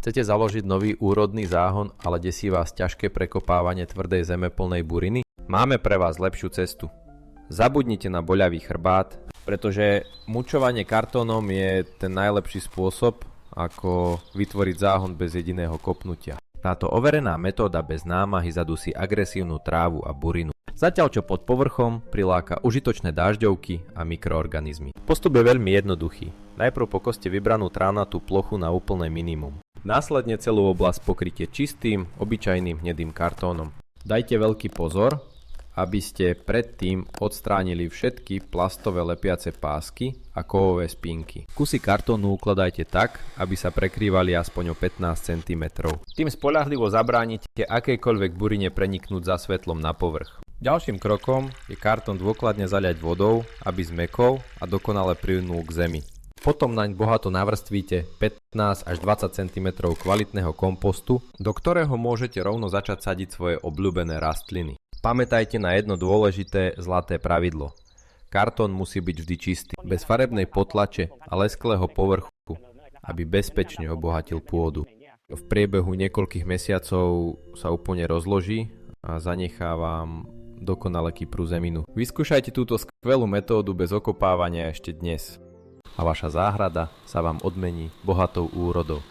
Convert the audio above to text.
Chcete založiť nový úrodný záhon, ale desí vás ťažké prekopávanie tvrdej zeme plnej buriny? Máme pre vás lepšiu cestu. Zabudnite na boľavý chrbát, pretože mučovanie kartónom je ten najlepší spôsob, ako vytvoriť záhon bez jediného kopnutia. Táto overená metóda bez námahy zadusí agresívnu trávu a burinu. Zatiaľ čo pod povrchom priláka užitočné dažďovky a mikroorganizmy. Postup je veľmi jednoduchý. Najprv pokoste vybranú trávnatú plochu na úplné minimum. Následne celú oblasť pokrytie čistým, obyčajným hnedým kartónom. Dajte veľký pozor, aby ste predtým odstránili všetky plastové lepiace pásky a kovové spínky. Kusy kartónu ukladajte tak, aby sa prekrývali aspoň o 15 cm. Tým spoľahlivo zabránite akejkoľvek burine preniknúť za svetlom na povrch. Ďalším krokom je kartón dôkladne zaľať vodou, aby zmäkol a dokonale prilnul k zemi. Potom naň bohato navrstvíte 15 až 20 cm kvalitného kompostu, do ktorého môžete rovno začať sadiť svoje obľúbené rastliny. Pamätajte na jedno dôležité zlaté pravidlo. Kartón musí byť vždy čistý, bez farebnej potlače a lesklého povrchu, aby bezpečne obohatil pôdu. V priebehu niekoľkých mesiacov sa úplne rozloží a zanechá vám dokonale kyprú zeminu. Vyskúšajte túto skvelú metódu bez okopávania ešte dnes a vaša záhrada sa vám odmení bohatou úrodou.